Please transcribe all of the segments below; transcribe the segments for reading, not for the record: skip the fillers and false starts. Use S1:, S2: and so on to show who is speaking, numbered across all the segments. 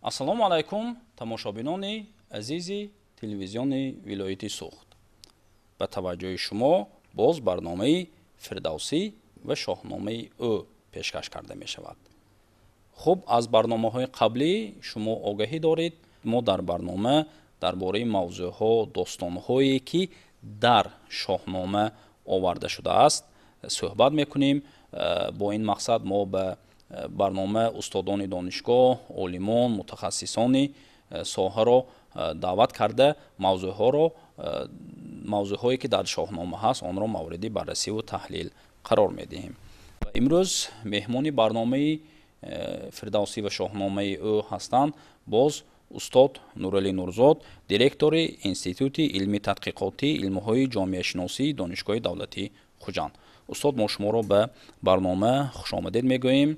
S1: ассалому алайкум тамошобинони азизи телевизиони вилояти Суғд. ба таваҷҷӯҳи шумо боз барномаи фирдавсӣ ва шоҳномаи ӯ пешкаш карда мешавад. хуб, аз барномаҳои қаблӣ шумо огаҳӣ доред, мо дар барнома дар бораи мавзӯъҳо, достонҳое ки дар шоҳнома оварда шудааст суҳбат мекунем. бо ин мақсад мо ба барнома устодони донишгоҳ, олимон, мутахассисони соҳаро даъват карда мавзӯъҳое ки дар шоҳнома ҳаст онро мавриди баррасиву таҳлил қарор медиҳем. имрӯз меҳмони барномаи фирдавсӣ ва шоҳномаи ӯ ҳастанд боз устод Нуралӣ Нурзод, директори Институти илми тадқиқоти илмҳои ҷомеашиносии Донишгоҳи давлатии Хуҷанд. устод, мо шуморо ба барнома хушомадед мегӯем.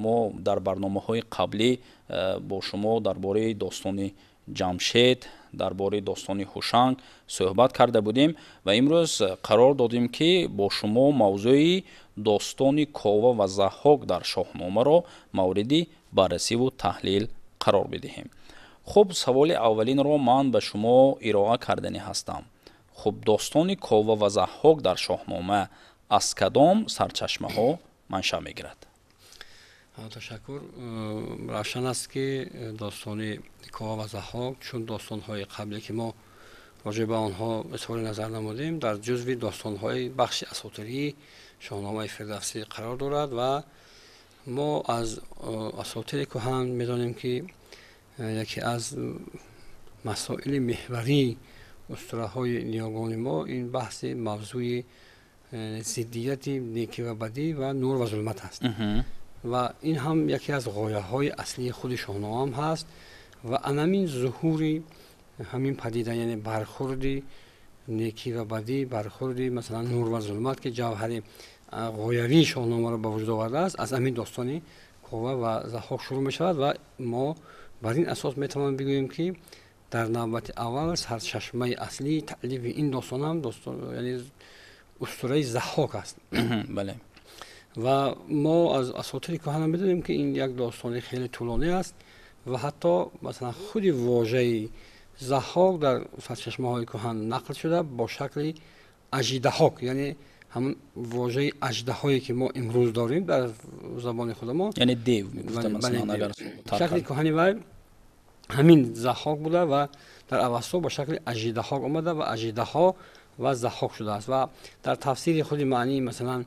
S1: мо дар барномаҳои қаблӣ бо шумо дар бораи достони Ҷамшед, дар бораи достони Ҳушанг суҳбат карда будем ва имрӯз қарор додем ки бо шумо мавзӯи достони Кова ва Заҳҳок дар шоҳномаро мавриди баррасиву таҳлил қарор бидиҳем. хуб, саволи аввалинро ман ба шумо ироа кардани ҳастам. хуб, достони Кова ва Заҳҳок дар шоҳнома аз кадом сарчашмаҳо маншаъ мегирад?
S2: Ташаккур. Равшан аст ки достони Кова ва Заҳҳок чун достонҳои қабле ки мо роҷеъ ба онҳо изҳори назар намудем дар ҷузви достонҳои бахши асотирии шоҳномаи фирдавсӣ қарор дорад ва мо аз асотири кӯҳан медонем ки яке аз масоили меҳварии устураҳои ниёгони мо ин баҳси мавзӯи зиддияти некӣ ва бадӣ ва нур ва зулмат аст. ва ин ҳам яке аз ғояҳои аслии худи шоҳномаам ҳаст ва анамин зуҳури ҳамин падида, яъне бархурди некӣ ва бадӣ, бархурди масалан нур ва зулмат ки ҷавҳари ғоявии шоҳномаро ба вуҷуд овардааст, аз ҳамин достони Кова ва Заҳҳок шурӯъ мешавад ва мо бар ин асос метавонем бигӯем ки дар навбати аввал сарчашмаи аслии таълифи ин достон ҳам яъне устураи Заҳҳок аст.
S1: бале.
S2: ва мо аз асотири кӯҳанам медонем ки ин як достони хеле тӯлонӣ аст ва ҳатто масалан худи вожаи Заҳҳок дар сарчашмаҳои кӯҳан нақл шуда бо шакли Ажидаҳок, яъне ҳамон вожаи аждаҳое ки мо имрӯз дорем дар забони худамо,
S1: яъне дев мегуфтам масалан агар
S2: шакли кӯҳани вай ҳамин Заҳҳок буда ва дар авастҳо бо шакли Ажидаҳок омада ва Ажидаҳо ва Заҳҳок шудааст. ва дар тафсири худи маънии масалан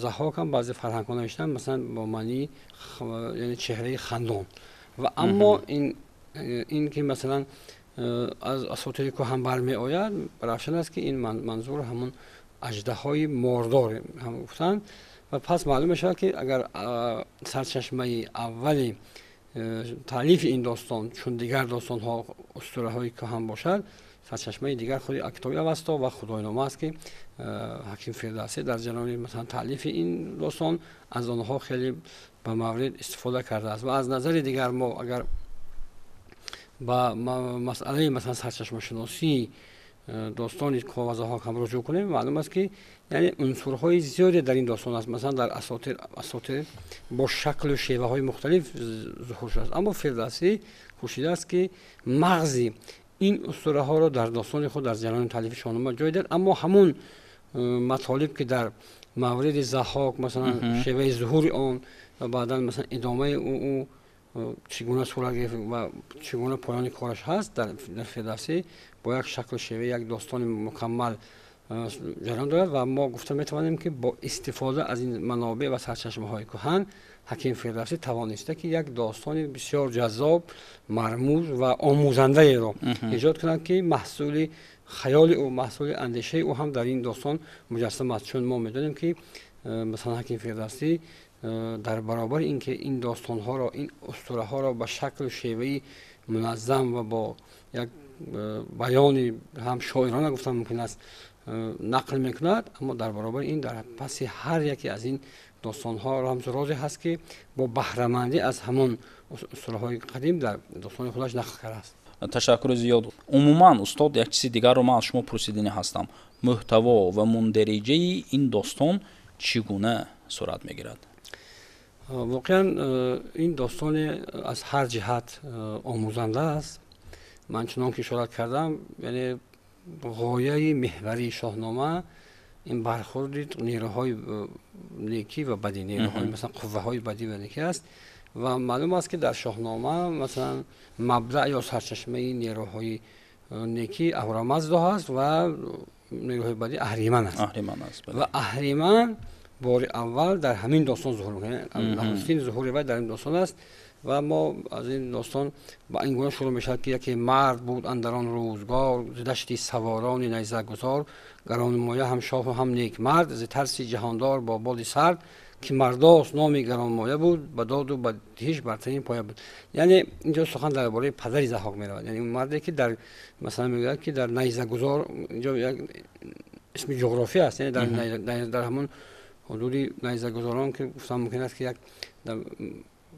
S2: Заҳҳок ҳам баъзе фарҳангҳо навиштанд масалан бо маънии яъне чеҳраи хандон. ва аммо ин ки масалан аз асотири кӯҳан бармеояд, равшан аст ки ин манзур ҳамон аждаҳои мордор ҳам гуфтанд ва пас маълум мешавад ки агар сарчашмаи аввали таълифи ин достон чун дигар достонҳо устураҳои кӯҳан бошад, сарчашмаи дигар худи китоби Авасто ва Худойнома аст ки ҳаким Фирдавсӣ дар ҷараёни масалан таълифи ин достон аз онҳо хеле ба маврид истифода кардааст. ва аз назари дигар мо агар ба масъалаи масалан сарчашмашиносии достони Кова ва Заҳҳок ҳам руҷӯъ кунем, маълум аст ки яъне унсурҳои зиёде дар ин достон аст. масалан дар асотир бо шаклу шеваҳои мухталиф зуҳур шудааст, аммо Фирдавсӣ кӯшидааст ки мағзи ин устураҳоро дар достони худ дар ҷараёни таълифи шоҳнома ҷой диҳад, аммо ҳамон матолиб ки дар мавриди Заҳҳок масалан шеваи зуҳури он ва баъдан масалан идомаи ӯ чӣ гуна сурат гирифт ва чӣ гуна поёни кораш ҳаст, дар Фирдавсӣ бо як шаклу шеваи як достони мукаммал ҷараён дорад ва мо гуфта метавонем ки бо истифода аз ин манобеъ ва сарчашмаҳои кӯҳан ҳаким Фирдавсӣ тавониста ки як достони бисёр ҷаззоб, мармуз ва омӯзандаеро эҷод кунад ки маҳсули хаёли ӯ, маҳсули андешаи ӯ ҳам дар ин достон муҷассам аст. чун мо медонем ки масалан ҳаким Фирдавсӣ дар баробари ин ки ин достонҳоро, ин устураҳоро ба шаклу шеваи муназзам ва бо як баёни ҳам шоирона гуфтан мумкин аст нақл мекунад, аммо дар баробари ин дар паси ҳар яке аз ин достонҳо рамзу розе ҳаст ки бо баҳрамандӣ аз ҳамон устураҳои қадим дар достони худаш нақл кардааст.
S1: ташаккури зиёд. умуман устод, як чизи дигарро ман аз шумо пурсидани ҳастам. муҳтаво ва мундариҷаи ин достон чӣ гуна сурат мегирад?
S2: واقعا این داستان از هر جهت آموزنده است. من چنان که اشارت کردم، یعنی غایه محوری شاهنامه این برخورد نیروهای نیکی و بدی، نیروهای مثلا قوه های بدی و نیکی است و معلوم است که در شاهنامه مثلا مبدأ یا سرچشمه نیروهای نیکی اهورامزد است و نیروهای بدی اهریمن است. و اهریمن بار اول در همین داستان ظهور میکنه، نخستین ظهور وی در این داستان است و ما از این داستان با این گونه شروع میشد که یکی مرد بود اندران روزگار، ز دشتی سواران نیزه گذار، گرانمایه هم شاه و هم نیک مرد، ز ترسی جهاندار با بادی سرد، که مرداست نامی گرانمایه بود، به داد و به هیچ برترین پایه بود. یعنی اینجا سخن درباره پدری ضحاک میرود، یعنی مردی که در مثلا میگه که در نیزه گذار، اینجا یک اسم جغرافی است، یعنی در همون حدودی نیزه گذاران که گفتم ممکن است که یک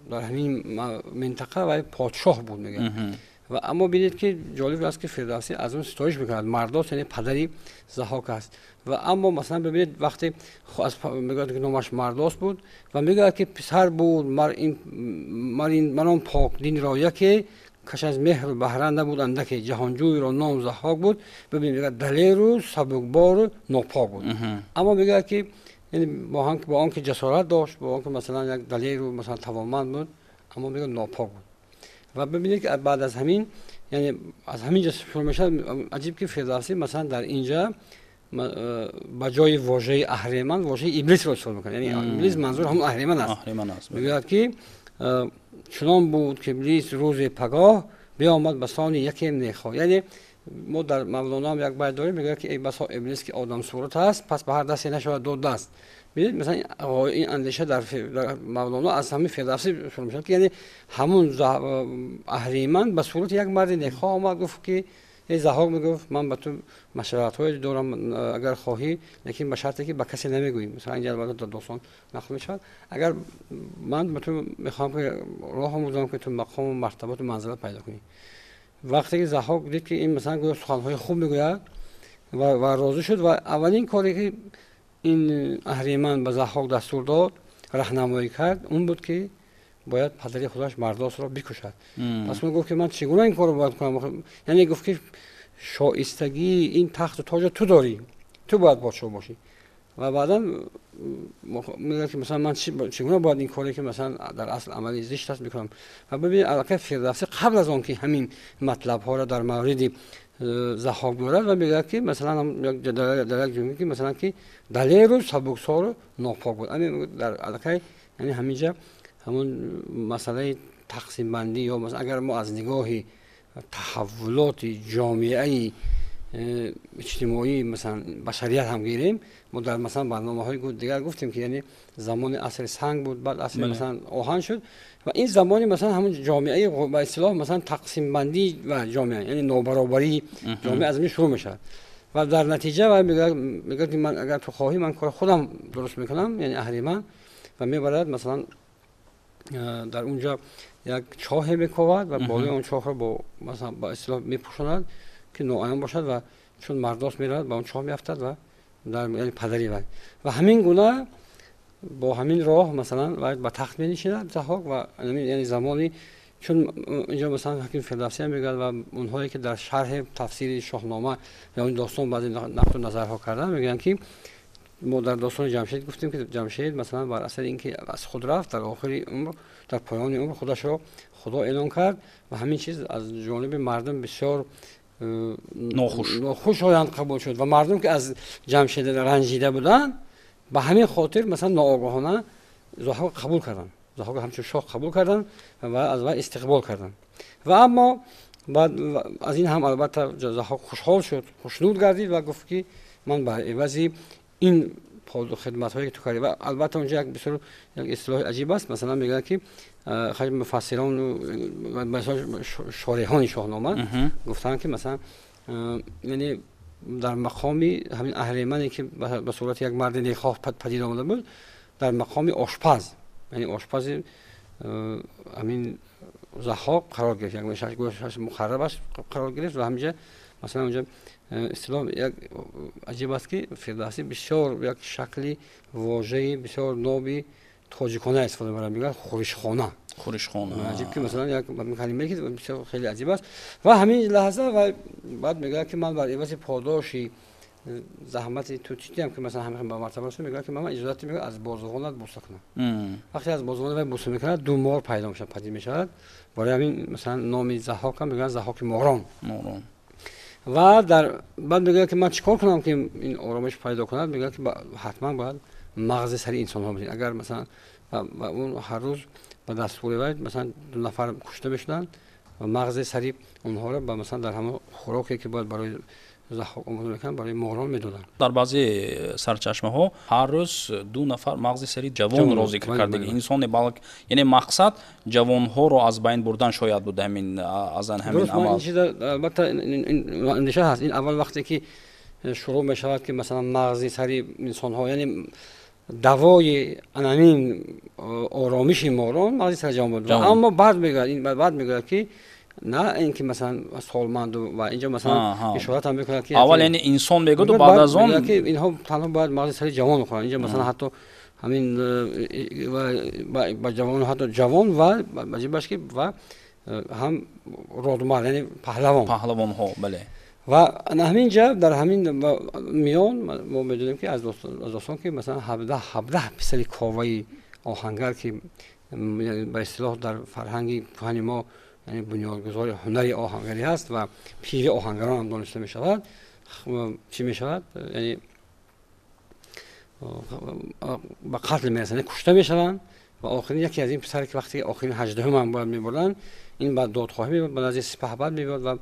S2: در همین منطقه و پادشاه بود میگه. و اما ببینید که جالب است که فردوسی از اون ستایش میکند، مرداست یعنی پدری ضحاک است. و اما مثلا ببینید وقتی میگه که نامش مرداست بود و میگه که پسر بود من اون پاک دین را که کش از مهر و بهره نبود اندکی، جهانجوی را نام ضحاک بود. ببینید میگه دلیر و سبکبار و ناپاک بود. اما میگه که یعنی با آنکه جسارت داشت، با آنکه مثلا یک دلیر و مثلا توانمند بود، اما میگه ناپاک بود. و ببینید که بعد از همین، یعنی از همین شروع میشه. عجیب که فردوسی مثلا در اینجا با جای واژه اهریمن واژه ابلیس رو استفاده میکنه، یعنی ابلیس منظور هم اهریمن است. میگه که چنان بود که ابلیس روز پگاه بیامد به سان یکی نیخا. یعنی ما در مولانا هم یک بیت داریم میگه که ای بسا ابلیس که آدم صورت هست، پس به هر دستی نشود دو دست. ببینید مثلا این اندیشه در مولانا از همین فردوسی شروع میشه که یعنی همون اهریمن به صورت یک مرد نیکخواه آمد، گفت که ای ضحاک میگفت من به تو مشورت های دارم اگر خواهی، لیکن به شرطی که به کسی نمیگویی. مثلا اینجا البته در داستان نقل میشد، اگر من به تو میخوام که راه آموزم که تو مقام و مرتبه و منزلت پیدا کنی. وقتی که ضحاک دید که این مثلا گفت سخنهای خوب میگوید و راضی شد و اولین کاری که این اهریمن به ضحاک دستور داد، راهنمایی کرد، اون بود که باید پدری خودش مرداس را بکشد. پس من گفت که من چگونه این کارو باید کنم؟ یعنی گفت که شایستگی این تخت و تاج تو داری، تو باید پادشاه باشی. و بعدا میگه که مثلا من چگونه باید این کاری که مثلا در اصل عملی زشت است بکنم. و ببین البته فردوسی قبل از آن که همین مطلب ها را در مورد ضحاک دارد و میگه که مثلا در یک جمله که مثلا که دلیر و سبکسار و ناپاک بود. یعنی در البته یعنی همینجا همون مسئله تقسیم بندی یا مثلا اگر ما از نگاه تحولات جامعه اجتماعی مثلا بشریت هم گیریم، ما در مثلا برنامه‌های دیگر گفتیم که یعنی زمان عصر سنگ بود، بعد عصر مثلا آهن شد و این زمانی مثلا همون جامعه به اصطلاح مثلا تقسیم بندی و جامعه یعنی نابرابری جامعه از این شروع میشه و در نتیجه و میگه که من اگر تو خواهی من کار خودم درست میکنم، یعنی اهریمن، و میبرد مثلا در اونجا یک چاه میکوبد و بالای اون چاه رو با مثلا با اصطلاح میپوشاند که ناعیان باشد و چون مرداس میرد با اون چاه میافتد و در یعنی پدری و همین گونه با همین راه مثلا با تخت مینشیند ضحاک و یعنی زمانی چون اینجا مثلا حکیم فردوسی هم میگه و اونهایی که در شرح تفسیر شاهنامه یا این داستان بعضی نقد و نظرها کردن میگن که ما در داستان جمشید گفتیم که جمشید مثلا بر اثر اینکه از خود رفت در آخری عمر در پایان عمر خودش را خدا اعلان کرد و همین چیز از جانب مردم بسیار ناخوش قبول شد و مردم که از جمشید رنجیده بودن به همین خاطر مثلا ناآگاهانه ضحاک قبول کردن، ضحاک همچون شاه قبول کردن و از وی استقبال کردن. و اما بعد از این هم البته ضحاک خوشحال شد، خوشنود گردید و گفت که من بر عوض این خدمت هایی که تو کردی. و البته اونجا یک بسیار یک اصطلاح عجیب است، مثلا میگن که خیلی مفسران و مثلا شارحان شاهنامه گفتن که مثلا یعنی در مقامی همین اهریمنی که به صورت یک مرد نیکخواه پدید آمده بود در مقام آشپز، یعنی آشپز همین ضحاک قرار گرفت، یعنی شش مخربش قرار گرفت و همینجا مثلا اونجا اصطلاح یک عجیب است که فردوسی بسیار یک شکلی واژه‌ای بسیار نابی تاجیکانه استفاده می‌کنن، میگن خورشخانه.
S1: خورشخانه.
S2: عجیب که مثلا یک کلمه که بسیار خیلی عجیب است. و همین لحظه و بعد میگه که من بر عوض پاداشی زحمت تو چیزی هم که مثلا همه به مرتبه رسید، میگه که من اجازه میگه از بازوغانت بوسه کنم. وقتی از بازوغانت بوسه میکنه دو مار پیدا میشه، پدید میشه. برای همین مثلا نام ضحاک هم میگن ضحاک ماران. و در بعد میگه که من چیکار کنم که این آرامش پیدا کنم؟ میگه که حتما باید مغز سری انسان ها بزنید. اگر مثلا و اون هر روز با دستور وی مثلا 2 نفر کشته بشن و مغز سری اونها رو با مثلا در همه خوراکی که باید برای ضحاک آماده میکنن برای ماران میدادن.
S1: در بعضی سرچشمه ها هر روز 2 نفر مغز سری جوان رو ذکر کرده. انسان بالغ، یعنی مقصد جوان ها رو از بین بردن شاید بود همین از همین عمل.
S2: این چیز البته این اندیشه هست. این اول وقتی که شروع می شود که مثلا مغز سری انسان ها، یعنی دوای انامین آرامش ماران مغز سری جوان بود. اما بعد میگه که نه اینکه مثلا سالمند و اینجا مثلا اشارت هم میکنه که
S1: اول یعنی انسان میگه و بعد از اون
S2: که اینها تنها باید مغز سری جوان بخورن. اینجا مثلا حتی همین با جوان، حتی جوان و عجیبش که و هم رودمال، یعنی پهلوان
S1: ها. بله.
S2: و همینجا در همین میان ما میدونیم که از دوستان که مثلا 17 پسر کاوه آهنگر که به اصطلاح در فرهنگ کهن ما یعنی بنیانگذار هنر آهنگری هست و پیر آهنگران هم دانسته می شود. چی می شود؟ یعنی با قتل می رسند، کشته می شوند و آخرین یکی از این پسر که وقتی آخرین 18 هم باید می بردن، این بعد دادخواهی می بود، از سپاه بعد می بود و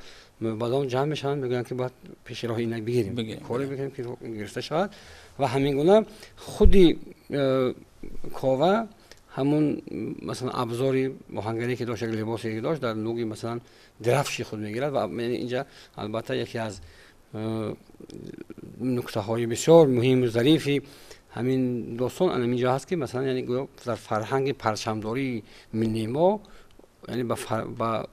S2: بعد اون جمع می شوند میگن که باید پیش راه اینک بگیریم کاری بکنیم که گرفته شود. و همین گونه خودی کاوه همون مثلا ابزاری آهنگری که داشت، لباسی که داشت، در نوعی مثلا درفشی خود میگیرد. و اینجا البته یکی از نکته های بسیار مهم و ظریفی همین دوستان اینجا هست که مثلا یعنی در فرهنگ پرچمداری ملی ما، یعنی با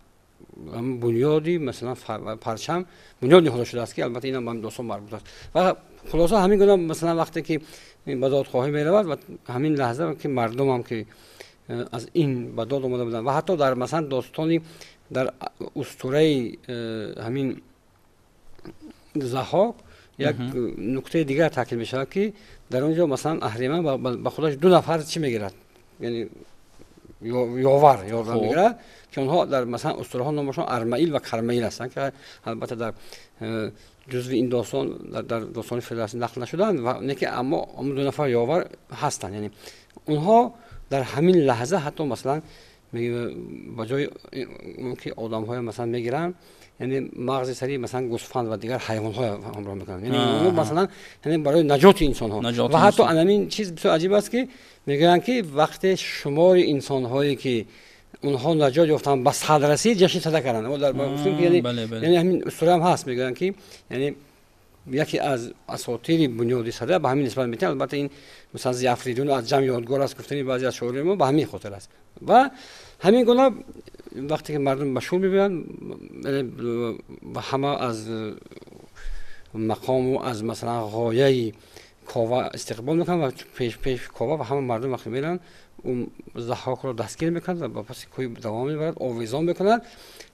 S2: بنیادی مثلا پرچم بنیاد نهاده شده است که البته این هم دوستان مربوط است. و خلاصه همین گونه مثلا وقتی که به دادخواهی می رود و همین لحظه که مردم هم که از این به داد آمده بودن و حتی در مثلا داستانی در اسطوره همین ضحاک یک نکته دیگر تاکید می شود که در اونجا مثلا اهریمن به خودش 2 نفر چی میگیرد، یعنی یاور میگیرد که اونها در مثلا اسطوره ها نامشون ارمائیل و کرمائیل هستند که البته در جزو این داستان در داستان فردوسی نقل نشدن و نه که اما 2 نفر یاور هستند. یعنی اونها در همین لحظه حتی مثلا با جای که آدم های مثلا میگیرن، یعنی مغز سری مثلا گوسفند و دیگر حیوان های همراه میکنن، یعنی اونها مثلا یعنی برای نجات انسان ها. و حتی همین چیز بسیار عجیب است که میگن که وقتی شمار انسان هایی که اونها نجات یافتن به صد رسید جشن صدا کردن. و در یعنی همین اسطوره هم هست، میگن که یعنی یکی از اساطیر بنیادی صدا به همین نسبت میتونه. البته این مثلا ضیافریدون از جمع یادگار است گفتنی بعضی از شعرهای ما به همین خاطر است. و همین گونه وقتی که مردم مشهور میبینن و همه از مقام و از مثلا غایه کاوه استقبال میکنن و پیش کاوه و همه مردم وقتی میرن اون ضحاک رو دستگیر میکنند و با پس کوی دوام میبرد، آویزان میکنند.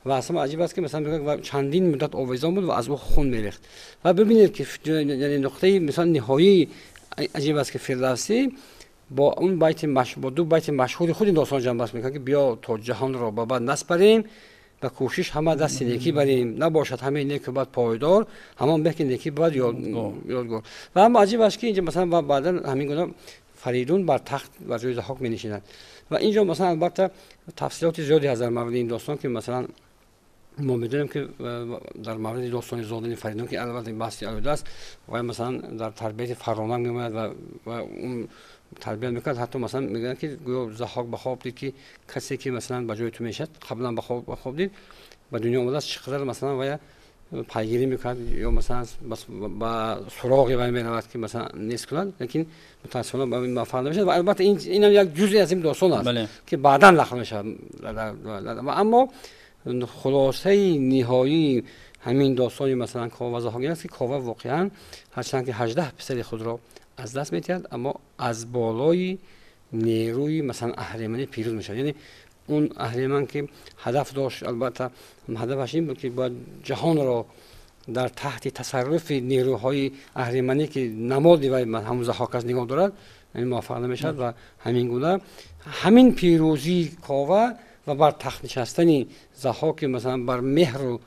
S2: و اصلا عجیب است که مثلا میگه چندین مدت آویزان بود و از او خون میریخت. و ببینید که یعنی نقطه مثلا نهایی عجیب است که فردوسی با اون بیت با 2 بیت مشهور خود این داستان جنب بست میکنه که بیا تا جهان را با بعد نسپریم و کوشش همه دست نیکی بریم، نباشد همه نیکی بعد پایدار، همان به که نیکی بعد یادگار. و هم عجیب است که اینجا مثلا بعدا همین گونه فریدون بر تخت بر جای ضحاک می نشیند. و اینجا مثلا البته تفصیلات زیادی از در مورد این داستان که مثلا ما میدونیم که در مورد داستان زادن فریدون که البته این بحثی البته است و مثلا در تربیت فرانک میومد و اون تربیت میکرد. حتی مثلا میگن که گویا ضحاک به خواب دید که کسی که مثلا به جای تو میشد قبلا به خواب دید و دنیا اومده است چقدر مثلا و پیگیری میکرد یا مثلا با سراغی و میرود که مثلا نیست کنند، لیکن متاسفانه به این موفق نمیشه. و البته این هم یک جزئی از این داستان است که بعدا نقل میشه. و اما خلاصه نهایی همین داستانی مثلا کاوه ضحاک است که کاوه واقعا هرچند که 18 پسر خود را از دست می‌دهد اما از بالای نیروی مثلا اهریمنی پیروز میشه. یعنی اون اهریمن که هدف داشت، البته هدفش این بود که باید جهان را در تحت تصرف نیروهای اهریمنی که نمادی و همون ضحاک از نگاه دارد یعنی موفق نمیشد و همین گونه همین پیروزی کاوه و بر تخت نشستن ضحاک مثلا بر مهر و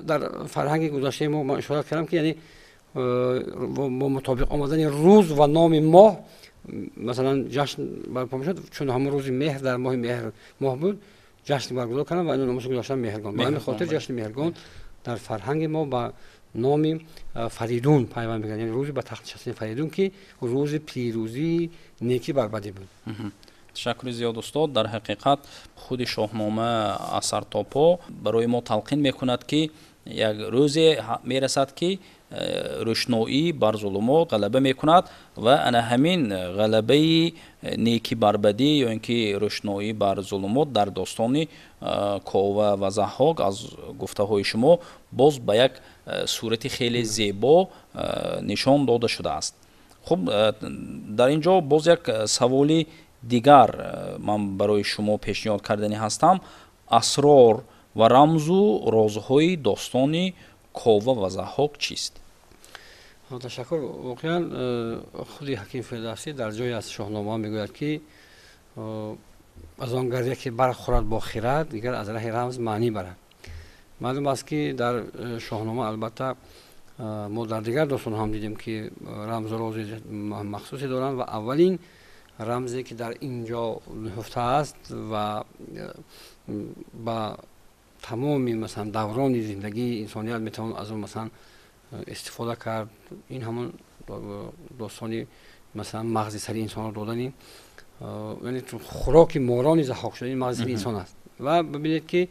S2: در فرهنگ گذشته ما اشاره کردم که یعنی با مطابق آمدن روز و نام ماه مثلا جشن برپا میشد، چون همون روز مهر در ماه بود جشن برگزار کردن و اینو نامش گذاشتن مهرگان. به همین خاطر جشن مهرگان در فرهنگ ما با نام فریدون پیوند میگن، یعنی روزی به تخت نشستن فریدون که روز پیروزی نیکی بر بدی بود.
S1: تشکر زیاد استاد. در حقیقت خود شاهنامه اثر تاپو برای ما تلقین میکند که یک روزی میرسد که روشنایی بر ظلمات غلبه میکند و انا همین غلبه نیکی بر بدی یا اینکه روشنایی بر ظلمات در داستان کاوه و ضحاک از گفته های شما باز به یک صورت خیلی زیبا نشان داده شده است. خب در اینجا باز یک سوالی دیگر من برای شما پیشنهاد کردنی هستم. اسرار و رمز و رازهای داستان کاوه و ضحاک چیست؟
S2: تشکر. واقعا خودی حکیم فردوسی در جای از شاهنامه میگوید که از آن گرده که برخورد با خرد دیگر از راه رمز معنی برد. معلوم است که در شاهنامه البته ما در دیگر داستان هم دیدیم که رمز و راز مخصوصی دارند و اولین رمزی که در اینجا نهفته است و با تمامی مثلا دوران زندگی انسانیت میتوان از اون مثلا استفاده کرد، این همون داستانی مثلا مغز سری انسان رو دادنی، یعنی خوراک ماران ضحاک شده این مغز سری انسان است. و ببینید که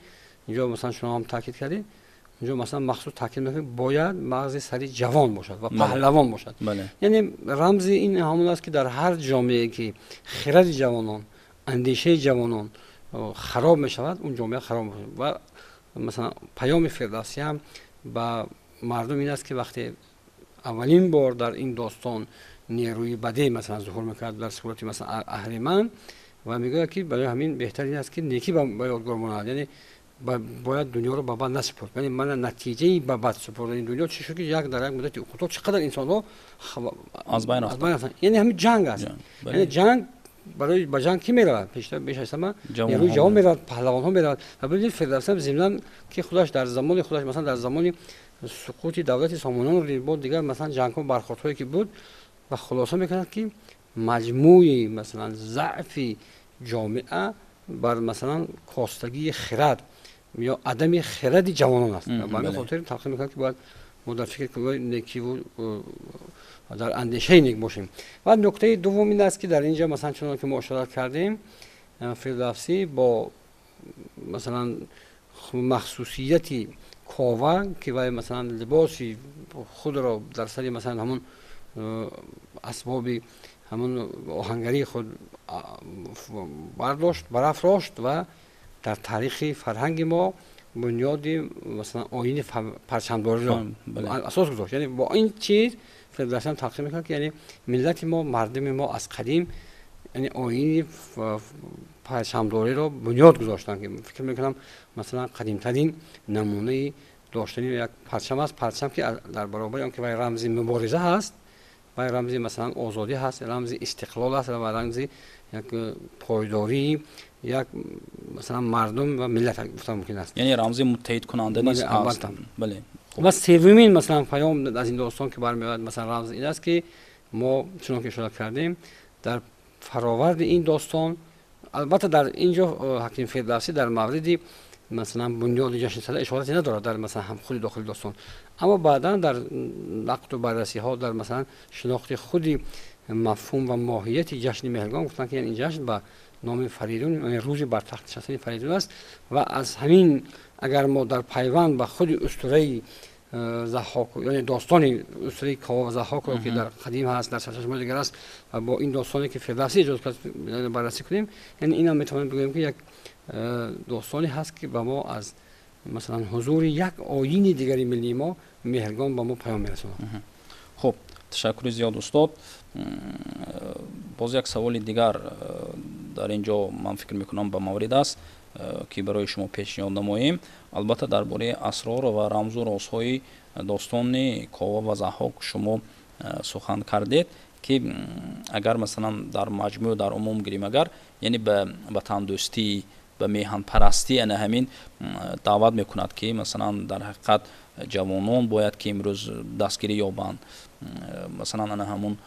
S2: اینجا مثلا شما هم تاکید کردید اینجا مثلا مخصوص تاکید میکنید باید مغز سری جوان باشد و پهلوان باشد. یعنی رمز این همون است که در هر جامعه که خرد جوانان اندیشه جوانان خراب میشود اون جامعه خراب میشه. و مثلا پیام فردوسی هم با مردم این است که وقتی اولین بار در این داستان نیروی بده مثلا ظهور میکرد در صورت مثلا اهریمن و میگه که برای همین بهترین است که نیکی با یادگار ماند، یعنی باید دنیا رو به بد نسپرد. یعنی من نتیجه به بد سپردن این دنیا چی شد که یک در یک مدت خدا چقدر انسان ها
S1: از بین رفتن.
S2: یعنی همین جنگ است. یعنی جنگ برای با جنگ کی میرود؟ بیش از همه نیروی جوان میرود، پهلوان ها میرود. و ببینید فردوسی ضمن که خودش در زمان خودش مثلا در زمان سقوط دولت سامانیان بود دیگر مثلا جنگ ها برخورد هایی که بود و خلاصه میکند که مجموعی مثلا ضعف جامعه بر مثلا کاستگی خرد یا عدم خرد جوانان است. برای خاطر تلقین میکنم که باید ما در فکر کنیم نیکی و در اندیشه نیک باشیم. و نکته دوم این است که در اینجا مثلا چون که ما اشاره کردیم فردوسی با مثلا مخصوصیتی کاوه که وای مثلا لباسی خود را در سری مثلا همون اسباب همون آهنگری خود برداشت برافراشت و در تاریخ فرهنگ ما بنیاد مثلا آیین پرچمداری را اساس گذاشت. یعنی با این چیز فردوسی هم تلقین میکنه که یعنی ملت ما مردم ما از قدیم یعنی آیین پرچمداری را بنیاد گذاشتن که فکر میکنم مثلا قدیمترین نمونه داشتن یک پرچم است. پرچم که در برابر اون که وای رمز مبارزه هست و رمز مثلا آزادی هست، رمز استقلال هست و رمز یک پایداری یک مثلا مردم و ملت گفتم ممکن است،
S1: یعنی رمز متحد کننده نیست.
S2: بله. و سومین مثلا پیام از این داستان که برمیاد مثلا رمز این است که ما چون که اشاره کردیم در فراورد این داستان البته در اینجا حکیم فردوسی در موردی مثلا بنیاد جشن ساله اشارتی ندارد در مثلا هم خود داخل داستان، اما بعدا در نقد و بررسی ها در مثلا شناخت خودی مفهوم و ماهیت جشن مهرگان گفتن که این جشن با نام فریدون یعنی روز بر تخت نشستن فریدون است و از همین اگر ما در پیوند با خود اسطوره ضحاک یعنی داستان اسطوره کاوه و ضحاک که در قدیم هست در سرچشمه دیگر است و با این داستانی که فردوسی ایجاد کرد بررسی کنیم، یعنی اینا میتونیم بگوییم که یک داستانی هست که به ما از مثلا حضور یک آیین دیگری ملی ما مهرگان به ما پیام میرسونه.
S1: خب تشکر زیاد استاد. باز یک سوال دیگر در اینجا من فکر میکنم به مورد است که برای شما پیشنهاد نماییم. البته درباره اسرار و رمز و رازهای داستان کاوه و ضحاک شما سخن کردید که اگر مثلا در مجموع در عموم گیریم، اگر یعنی به وطندوستی، به میهن پرستی انا همین دعوت میکند که مثلا در حقیقت جوانان باید که امروز دستگیری یابند، مثلا انا همون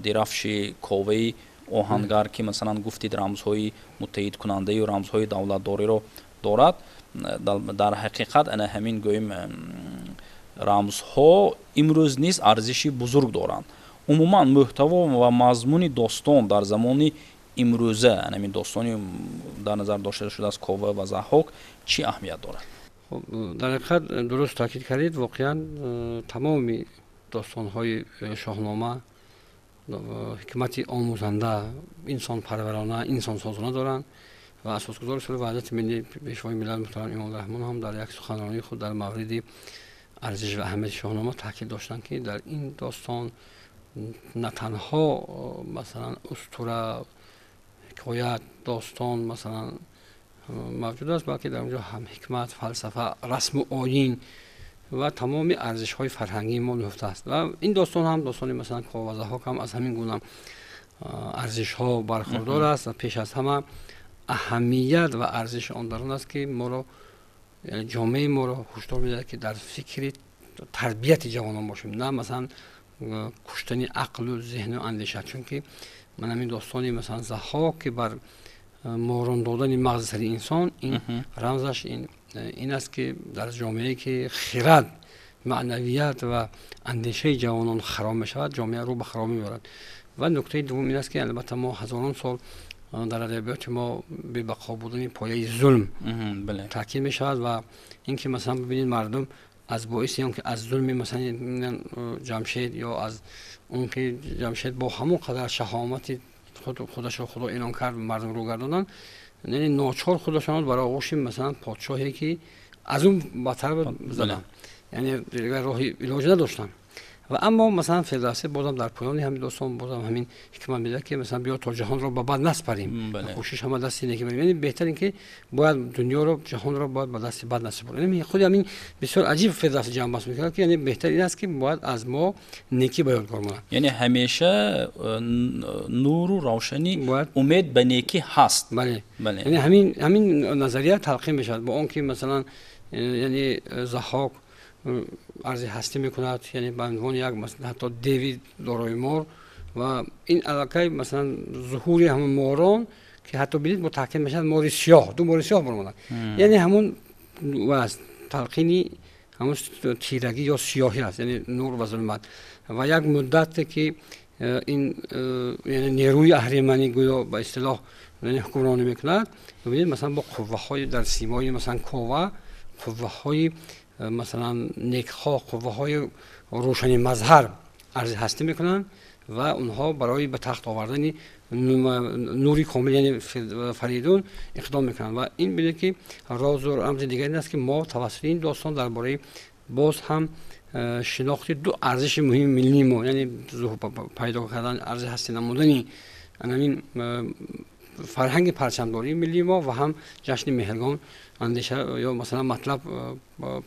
S1: درفش کاوه آهنگر که مثلا گفتید رمزهای متحد کننده و رمزهای دولتداری رو دارد، در حقیقت انا همین گویم رمزها امروز نیز ارزشی بزرگ دارند. عموما محتوا و مضمون داستان در زمان امروزه، همین داستانی در نظر داشته شده از کاوه و ضحاک چی اهمیت دارد؟
S2: در حقیقت درست تاکید کردید، واقعا تمام داستان‌های شاهنامه حکمت آموزنده، انسان پرورانه، انسان سازانه دارند و اساسگذار اصول وحدت ملی پیشوای ملت محترم امام رحمان هم در یک سخنرانی خود در مورد ارزش و اهمیت شاهنامه تاکید داشتند که در این داستان نه تنها مثلا اسطوره، حکایت، داستان مثلا موجود است، بلکه در اونجا هم حکمت، فلسفه، رسم و آیین و تمام ارزش های فرهنگی ما نهفته است. و این داستان هم داستان مثلا کاوه و ضحاک هم از همین گونه ارزش ها برخوردار است و پیش از همه اهمیت و ارزش آن در آن است که ما را، یعنی جامعه ما را هشدار میده که در فکر تربیت جوانان باشیم، نه مثلا کشتن عقل و ذهن و اندیشه. چون که من همین داستانی مثلا ضحاک که بر ماران دادن مغز سری انسان، این رمزش این است که در جامعه که خرد، معنویت و اندیشه جوانان خراب می شود، جامعه رو به خرابی میبرد. و نکته دوم این است که البته ما هزاران سال در ادبیات ما به بقا بودن پایه ظلم تاکید می شود و اینکه مثلا ببینید مردم از باعث اینکه از ظلم مثلا جمشید یا از اون که جمشید با همون قدر شهامت خودش رو خدا اعلان کرد مردم رو گرداندن، یعنی ناچار خودشان برای آغوش مثلا پادشاهی که از اون بدتر زدن، یعنی دیگر راهی علاج نداشتن. و اما مثلا فردوسی بازم در پایان همین داستان بازم همین حکمت میده که مثلا بیا تا جهان رو به بد نسپاریم، کوشش هم دست اینه که بریم، یعنی بهتر این که باید دنیا رو، جهان رو باید به دست بد نسپاریم. یعنی خود همین بسیار عجیب فردوسی جمع بس میکنه که یعنی بهتر این است که باید از ما نیکی به یاد کنیم،
S1: یعنی همیشه نور و روشنی، امید به نیکی هست.
S2: بله. یعنی همین نظریه تلقین میشه با اون که مثلا یعنی ضحاک عرض هستی میکند، یعنی به عنوان یک مثلا حتی دیوید دارای مار و این علاقه مثلا ظهور همون ماران که حتی ببینید با تاکید میشه مار سیاه، دو مار سیاه برمونن، یعنی همون و تلقینی همون تیرگی یا سیاهی است، یعنی نور و ظلمت. و یک مدت که این یعنی نیروی اهریمنی گویا به اصطلاح یعنی حکمرانی میکند، ببینید مثلا با قوه های در سیمای مثلا کاوه، قوه های مثلا نیکخواه، قوه های روشنی مظهر عرض هستی میکنن و اونها برای به تخت آوردن نوری کامل یعنی فریدون اقدام میکنن. و این بوده که راز و رمز دیگری این است که ما توسط این داستان درباره باز هم شناخت دو ارزش مهم ملی ما، یعنی پیدا کردن ارز هستی نمودنی همین فرهنگ پرچمداری ملی ما و هم جشن مهرگان اندیشه یا مثلا مطلب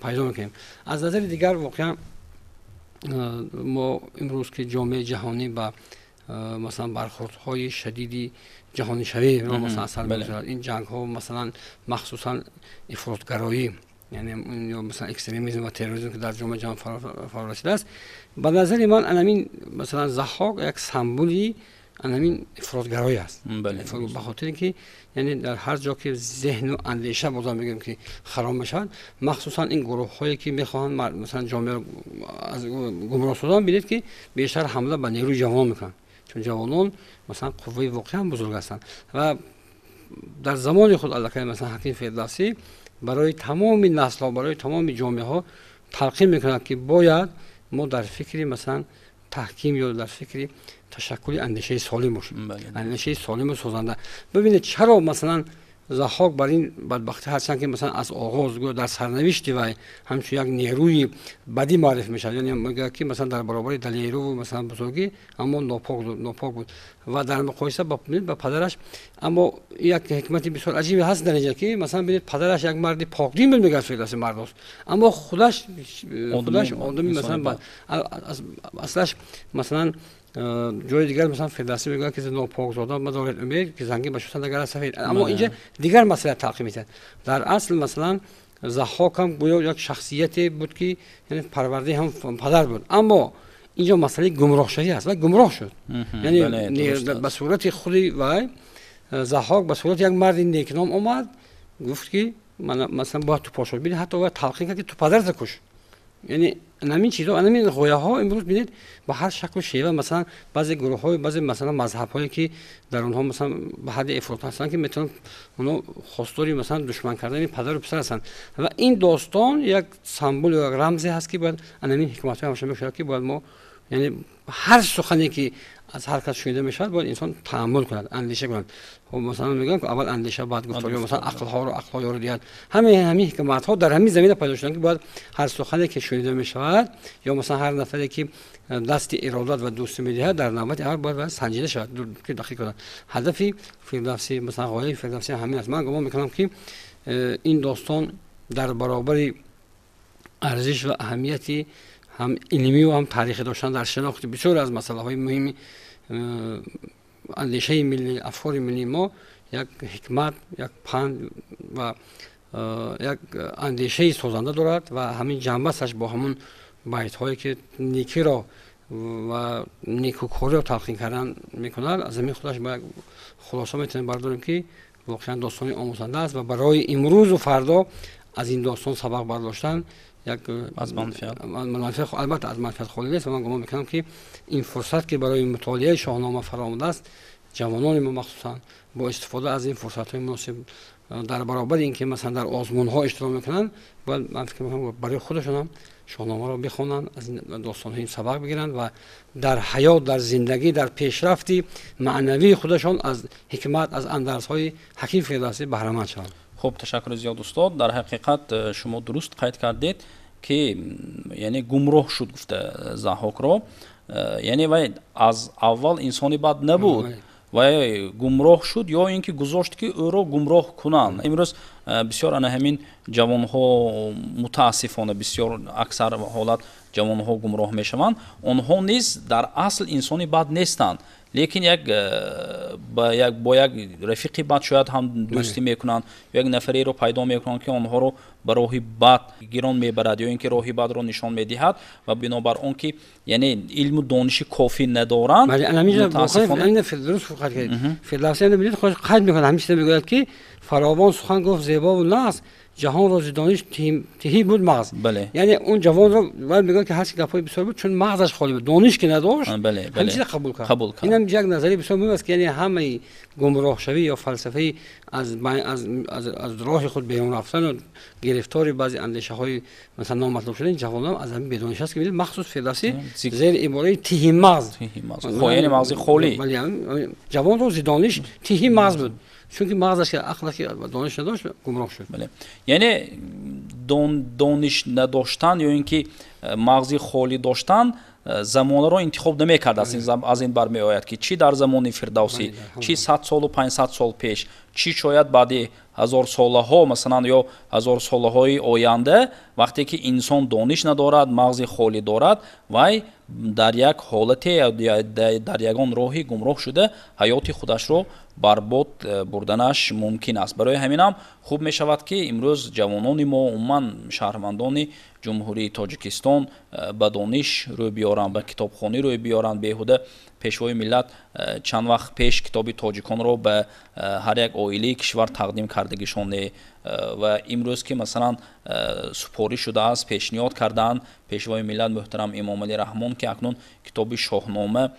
S2: پیدا میکنیم. از نظر دیگر واقعا ما امروز که جامعه جهانی با مثلا برخوردهای شدیدی جهانی شوی رو مثلا اثر میگذارد، این جنگ ها مثلا مخصوصا افراطگرایی یعنی مثلا اکستریمیسم و تروریسم که در جامعه جهان فرا رسیده است، به نظر من همین مثلا ضحاک یک سمبولی همین افراطگرایی است. به خاطر اینکه یعنی در هر جا که ذهن و اندیشه بازم میگم که خراب میشن، مخصوصا این گروه هایی که میخوان مثلا جامعه از گمراه سازن، ببینید که بیشتر حمله به نیروی جوان میکنن، چون جوانان مثلا قوه واقعا بزرگ هستند. و در زمان خود علاقه مثلا حکیم فردوسی برای تمام نسل ها، برای تمام جامعه ها تلقین میکنند که باید ما در فکری مثلا تحکیم یا در فکری تشکل اندیشه سالم باشیم، اندیشه سالم و سازنده. ببینید چرا مثلا ضحاک بر این بدبختی هستند که مثلا از آغاز در سرنوشت وی همچون یک نیروی بدی معرفی میشد، یعنی میگه که مثلا در برابر دلیرو و مثلا بزرگی اما ناپاک بود و در مقایسه با پدرش. اما یک حکمتی بسیار عجیبی هست در اینجا که مثلا ببینید پدرش یک مرد پاکدین بود، میگه فیلسوف مرد است، اما خودش آدمی مثلا اصلش مثلا جای دیگر مثلا فردوسی میگه که ناپاک زاده مدارت امید که زنگی بشوسن دیگر سفید، اما اینجا دیگر مسئله تعقیب میشه. در اصل مثلا ضحاک هم گویا یک شخصیتی بود که یعنی پرورده هم پدر بود، اما اینجا مسئله گمراه شدی است و گمراه شد. یعنی به صورت خودی و ضحاک به صورت یک مرد نیکنام اومد گفت که مثلا باید تو پاشو ببینید، حتی باید تلقین کرد که تو پدرت کش. یعنی همین چیزا، همین غویه ها امروز ببینید با هر شکل و شیوه، مثلا بعضی گروه های، بعضی مثلا مذهب هایی که در اونها مثلا به حد افراط هستن که میتونن اونها خواستاری مثلا دشمن کردن پدر و پسر هستن و این داستان یک سمبل و یک رمزی هست که باید همین حکمت های همشون بشه که باید ما یعنی هر سخنی که از هر کس شنیده میشد باید انسان تأمل کند، اندیشه کند. خب مثلا میگن که اول اندیشه بعد گفتار، یا مثلا عقل ها رو دیگر همین حکمت ها در همین زمینه پیدا شدن که باید هر سخنی که شنیده میشود یا مثلا هر نفری که دست ارادت و دوستی میدهد در نوبت هر باید سنجیده شود که دقیق کنند. هدف فردوسی مثلا غایه فردوسی همین است. من گمان میکنم که این داستان در برابر ارزش و اهمیتی هم علمی و هم تاریخی داشتن در شناخت بسیار از مسائل های مهمی اندیشه ملی، افکار ملی ما یک حکمت، یک پند و یک اندیشه سازنده دارد و همین جنبه سش با همون بیت هایی که نیکی را و نیکوکاری را تلقین کردن میکند از همین خودش با خلاصه میتونیم برداریم که واقعا داستانی آموزنده است و برای امروز و فردا از این داستان سبق برداشتن یک
S1: از
S2: منافع البته از منفعت خالی نیست و من گمان میکنم که این فرصت که برای مطالعه شاهنامه فراآمده است، جوانان ما مخصوصا با استفاده از این فرصت های مناسب در برابر اینکه مثلا در آزمون ها اشتراک میکنن، باید من فکر میکنم برای خودشون هم شاهنامه را بخونن، از این داستان ها این سبق بگیرن و در حیات، در زندگی، در پیشرفتی معنوی خودشان از حکمت، از اندرس های حکیم فردوسی بهره مند شوند.
S1: خب تشکر زیاد استاد. در حقیقت شما درست قید کردید که یعنی گمراه شد گفته ضحاک رو، یعنی وای از اول انسانی بد نبود و گمراه شد یا اینکه گذاشت که او را گمراه کنند. امروز بسیار انا همین جوان ها متاسفانه بسیار اکثر حالت جوان ها گمراه میشوند، آنها نیز در اصل انسانی بد نیستند، لیکن با یک رفیقی بد شاید هم دوستی میکنند، یک نفری رو پیدا میکنند که آنها رو به راهی بد گیران میبرد یا اینکه راهی بد رو نشان میدهد و بنابر اون که یعنی علم و دانش کافی ندارند.
S2: متاسفانه درست فقط فردوسی هم خودش قید میکنه، همیشه میگوید که فراوان سخن گفت زیبا و ناز، جهان را ز دانش تهی بود مغز. یعنی اون جوان رو باید میگه که هر چی گپای بسیار بود چون مغزش خالی بود، دانش که نداشت همین چیز قبول کرد. اینم یک نظری بسیار مهم است که یعنی همه گمراه شوی یا فلسفه از راه خود بیرون رفتن و گرفتار بعضی اندیشه های مثلا نامطلوب شدن جوانان از همین بدانش است که مخصوص فردوسی زیر عباره تهی مغز،
S1: یعنی مغز خالی،
S2: جوان رو ز دانش تهی مغز بود چون که مغزش که عقلش که دانش نداشت گمراه شد.
S1: یعنی دانش نداشتن یا اینکه مغزی خالی داشتن زمان را انتخاب نمی‌کرد. از این برمی آید که چی در زمان فردوسی، چی 100 سال و 500 سال پیش، چی شاید بعد 1000 سالها مثلا یا 1000 سالهای آینده، وقتی که انسان دانش ندارد، مغز خالی دارد و در یک حالت یا در یگان راهی گمراه شده حیات خودش رو برباد بردنش ممکن است. برای همین هم خوب می شود که امروز جوانان ما عموما شهروندان جمهوری تاجیکستان به دانش روی بیارند، به کتابخوانی روی بیارند. بیهوده پیشوای ملت چند وقت پیش کتاب تاجیکان رو به هر یک عائله کشور تقدیم کردگیشان و امروز که مثلا سپاری شده است پیشنهاد کردن پیشوای ملت محترم امام علی رحمان که اکنون کتاب شاهنامه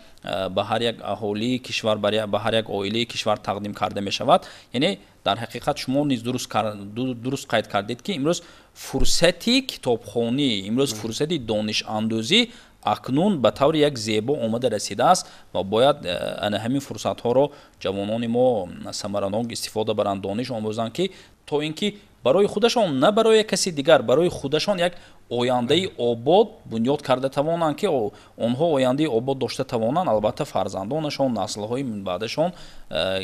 S1: به هر یک اهالی کشور به هر یک عائله کشور تقدیم کرده می شود. یعنی در حقیقت شما نیز درست قید کردید که امروز فرصتی کتابخوانی، امروز فرصتی دانش اندوزی акнун ба таври як зебо омада расидааст ва бояд ана ҳамин фурсатҳоро ҷавонони мо самаранок истифода баранд, дониш омӯзанд ки то ин ки барои худашон, на барои каси дигар, барои худашон як ояндаи обод бунёд карда тавонанд, ки онҳо ояндаи обод дошта тавонанд, албатта фарзандонашон, наслҳои минбаъдашон,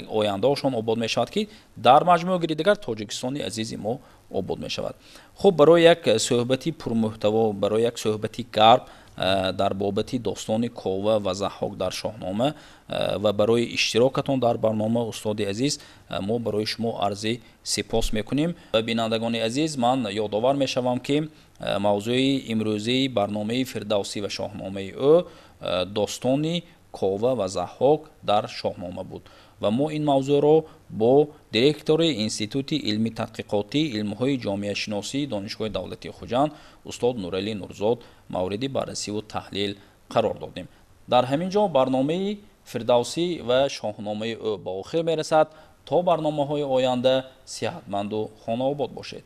S1: ояндаашон обод мешавад, ки дар маҷмӯъи дигар Тоҷикистони азизи мо обод мешавад. Хуб, барои як суҳбати пурмуҳтаво, барои як суҳбати гарб дар бобати достони Кова ва Заҳҳок дар шоҳнома ва барои иштирокатон дар барнома, устоди азиз, мо барои шумо арзи сипос мекунем. Бинандагони азиз, ман ёдовар мешавам ки мавзӯи имрӯзии барномаи Фирдавсӣ ва шоҳномаи ӯ достони Кова ва Заҳҳок дар шоҳнома буд ва мо ин мавзӯъро бо директори Институти илми тадқиқотии илмҳои ҷомеашиносии Донишгоҳи давлатии Хуҷанд устод Нуралӣ Нурзод мавриди баррасиву таҳлил қарор додем. Дар ҳамин ҷо барномаи Фирдавсӣ ва шоҳномаи ӯ ба охир мерасад. То барномаҳои оянда сиҳатманду хонаобод бошед.